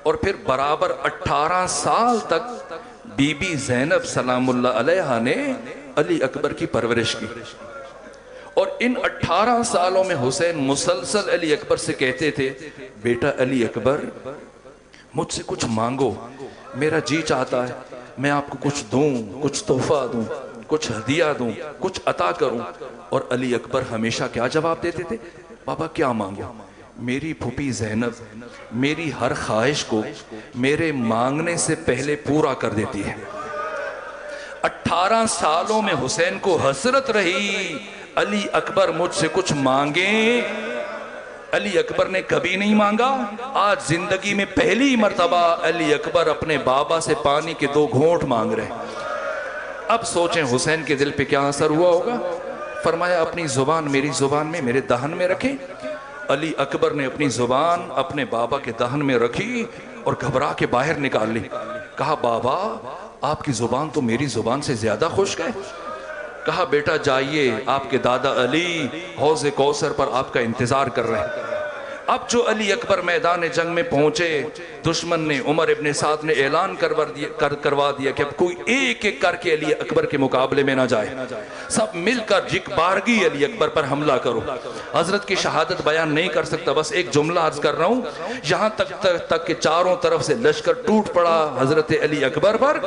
اور پھر برابر 18 سال تک بی بی زینب سلام اللہ علیہا نے علی اکبر کی پرورش کی. اور ان 18 سالوں میں حسین مسلسل علی اکبر سے کہتے تھے بیٹا علی اکبر مجھ سے کچھ مانگو، میرا جی چاہتا ہے میں آپ کو کچھ دوں، کچھ تحفہ دوں، کچھ ہدیہ دوں، کچھ عطا کروں. اور علی اکبر ہمیشہ کیا جواب دیتے تھے؟ بابا کیا مانگو؟ میری پھوپھی زینب میری ہر خواہش کو میرے مانگنے سے پہلے پورا کر دیتی ہے. 18 سالوں میں حسین کو حسرت رہی علی اکبر مجھ سے کچھ مانگیں. علی اکبر نے کبھی نہیں مانگا. آج زندگی میں پہلی مرتبہ علی اکبر اپنے بابا سے پانی کے 2 گھونٹ مانگ رہے ہیں. اب سوچیں حسین کے دل پہ کیا اثر ہوا ہوگا. فرمایا اپنی زبان میری زبان میں میرے دہن میں رکھیں. علی اکبر نے اپنی زبان اپنے بابا کے دہن میں رکھی اور گھبرا کے باہر نکال لی. کہا بابا آپ کی زبان تو میری زبان سے زیادہ خشک ہے. کہا بیٹا جائیے آپ کے دادا علی حوض کوثر پر آپ کا انتظار کر رہے ہیں. اب جو علی اکبر میدان جنگ میں پہنچے دشمن نے عمر ابن سعد نے اعلان کروا دیا کہ اب کوئی ایک ایک کر کے علی اکبر کے مقابلے میں نہ جائے، سب مل کر یکبارگی علی اکبر پر حملہ کرو. حضرت کی شہادت بیان نہیں کر سکتا، بس ایک جملہ عرض کر رہا ہوں. یہاں تک کہ چاروں طرف سے لشکر ٹوٹ پڑا حضرت علی اکبر پر.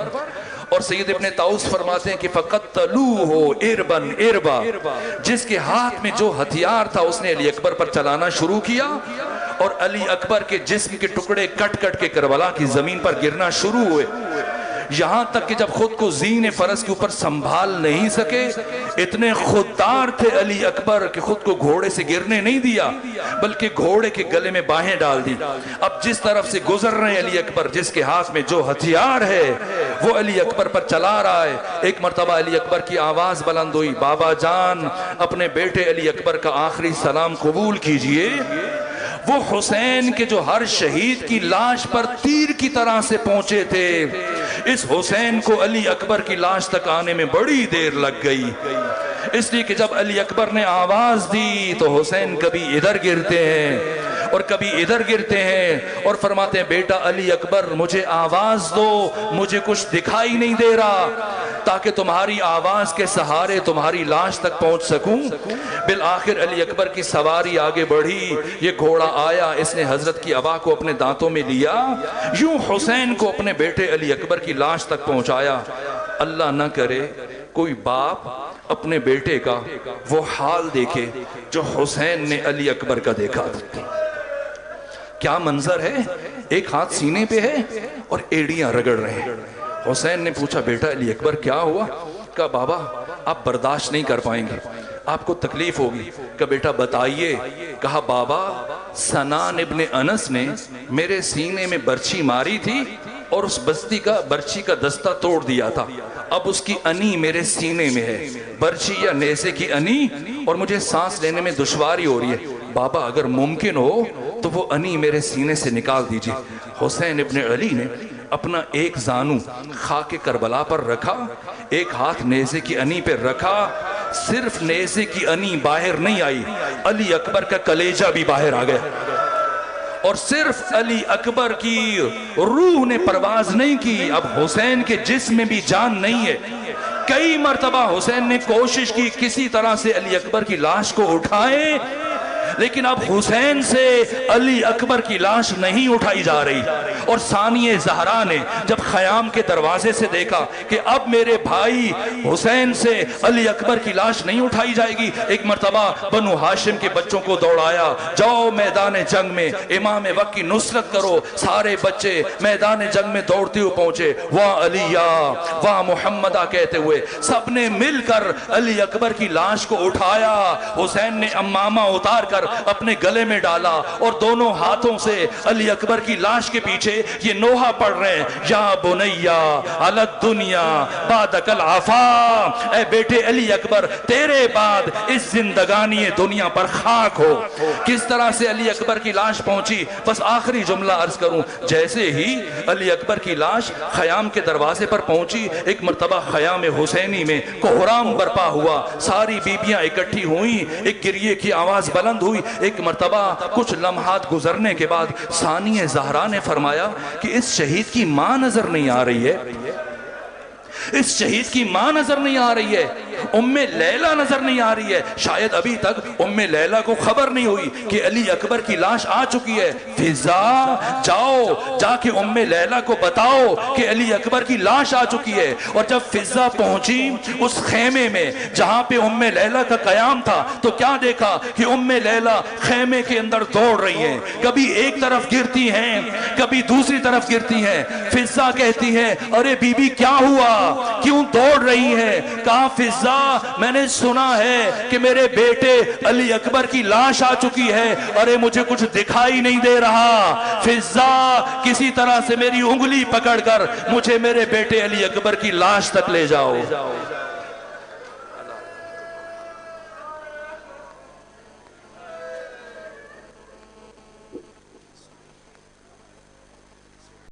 اور سید ابن طاؤس فرماتے ہیں کہ فَقَتَّلُوهُ اِرْبًا اِرْبًا، جس کے ہاتھ میں جو ہتھیار تھا اس نے علی اکبر پر چلانا شروع کیا اور علی اکبر کے جسم کے ٹکڑے کٹ کٹ کے کربلا کی زمین پر گرنا شروع ہوئے. یہاں تک کہ جب خود کو زین فرس کے اوپر سنبھال نہیں سکے، اتنے خوددار تھے علی اکبر کہ خود کو گھوڑے سے گرنے نہیں دیا بلکہ گھوڑے کے گلے میں باہیں ڈال دی. اب جس طرف سے گزر رہے ہیں علی اکبر، جس کے ہاتھ میں جو ہتھیار ہے وہ علی اکبر پر چلا رہا ہے. ایک مرتبہ علی اکبر کی آواز بلند ہوئی، بابا جان اپنے بیٹے علی اکبر کا آخری سلام قبول کیجئے. وہ حسین کے جو ہر شہید کی لاش پر تیر کی طرح سے پہنچے تھے، اس حسین کو علی اکبر کی لاش تک آنے میں بڑی دیر لگ گئی. اس لیے کہ جب علی اکبر نے آواز دی تو حسین کبھی ادھر گرتے ہیں اور کبھی ادھر گرتے ہیں اور فرماتے ہیں بیٹا علی اکبر مجھے آواز دو، مجھے کچھ دکھائی نہیں دے رہا تاکہ تمہاری آواز کے سہارے تمہاری لاش تک پہنچ سکوں. بالآخر علی اکبر کی سواری آگے بڑھی، یہ گھوڑا آیا، اس نے حضرت کی ابا کو اپنے دانتوں میں لیا، یوں حسین کو اپنے بیٹے علی اکبر کی لاش تک پہنچایا. اللہ نہ کرے کوئی باپ اپنے بیٹے کا وہ حال دیکھے جو حسین نے علی اکبر کا دیکھا. کیا منظر ہے، ایک ہاتھ سینے پہ ہے اور ایڑیاں رگڑ رہے ہیں. حسین نے پوچھا بیٹا علی اکبر کیا ہوا؟ کہا بابا آپ برداشت نہیں کر پائیں گے، آپ کو تکلیف ہوگی. کہ بیٹا بتائیے. کہا بابا سنان ابن انس نے میرے سینے میں برچھی ماری تھی اور اس بستی کا برچھی کا دستہ توڑ دیا تھا. اب اس کی انی میرے سینے میں ہے, برچھی یا نیزے کی انی, اور مجھے سانس لینے میں دشواری ہو رہی ہے. بابا اگر ممکن ہو تو وہ انی میرے سینے سے نکال دیجئے. حسین ابن علی نے اپنا ایک زانو خاک کربلا پر رکھا, ایک ہاتھ نیزے کی انی پہ رکھا. صرف نیزے کی انی باہر نہیں آئی, علی اکبر کا کلیجہ بھی باہر آ گیا. اور صرف علی اکبر کی روح نے پرواز نہیں کی, اب حسین کے جسم میں بھی جان نہیں ہے. کئی مرتبہ حسین نے کوشش کی کسی طرح سے علی اکبر کی لاش کو اٹھائے, لیکن اب حسین سے علی اکبر کی لاش نہیں اٹھائی جا رہی. اور ثانیہ زہرا نے جب خیام کے دروازے سے دیکھا کہ اب میرے بھائی حسین سے علی اکبر کی لاش نہیں اٹھائی جائے گی, ایک مرتبہ بنو ہاشم کے بچوں کو دوڑایا, جاؤ میدان جنگ میں امام وقت کی نصرت کرو. سارے بچے میدان جنگ میں دوڑتے ہوئے پہنچے, واہ علیہ واہ محمدہ کہتے ہوئے. سب نے مل کر علی اکبر کی لاش کو اٹھایا. حسین نے امامہ اتار کر اپنے گلے میں ڈالا اور دونوں ہاتھوں سے علی اکبر کی لاش کے پیچھے یہ نوحہ پڑھ رہے ہیں, یا بنیا علی الدنیا بعدک العفا, اے بیٹے علی اکبر تیرے بعد اس زندگانی دنیا پر خاک ہو. کس طرح سے علی اکبر کی لاش پہنچی, بس آخری جملہ عرض کروں. جیسے ہی علی اکبر کی لاش خیام کے دروازے پر پہنچی, ایک مرتبہ خیام حسینی میں کوہرام برپا ہوا, ساری بیبیاں اکٹھی ہوئیں, ایک گریے کی آواز بلند ہوئی. ایک مرتبہ کچھ لمحات گزرنے کے بعد ثانیہ زہرا نے فرمایا کہ اس شہید کی ماں نظر نہیں آ رہی ہے, اس شہید کی ماں نظر نہیں آ رہی ہے, ام لیلہ نظر نہیں آ رہی ہے. شاید ابھی تک ام لیلہ کو خبر نہیں ہوئی کہ علی اکبر کی لاش آ چکی ہے. فضا جاؤ, جا کے ام لیلہ کو بتاؤ کہ علی اکبر کی لاش آ چکی ہے. اور جب فضا پہنچی اس خیمے میں جہاں پہ ام لیلہ کا قیام تھا, تو کیا دیکھا کہ ام لیلہ خیمے کے اندر دوڑ رہی ہیں, کبھی ایک طرف گرتی ہیں کبھی دوسری طرف گرتی ہیں. فضا کہتی ہے ارے بی بی کیا ہوا, کیوں دوڑ رہی ہے؟ کہا فضا میں نے سنا ہے کہ میرے بیٹے علی اکبر کی لاش آ چکی ہے, ارے مجھے کچھ دکھائی نہیں دے رہا. فضا کسی طرح سے میری انگلی پکڑ کر مجھے میرے بیٹے علی اکبر کی لاش تک لے جاؤ.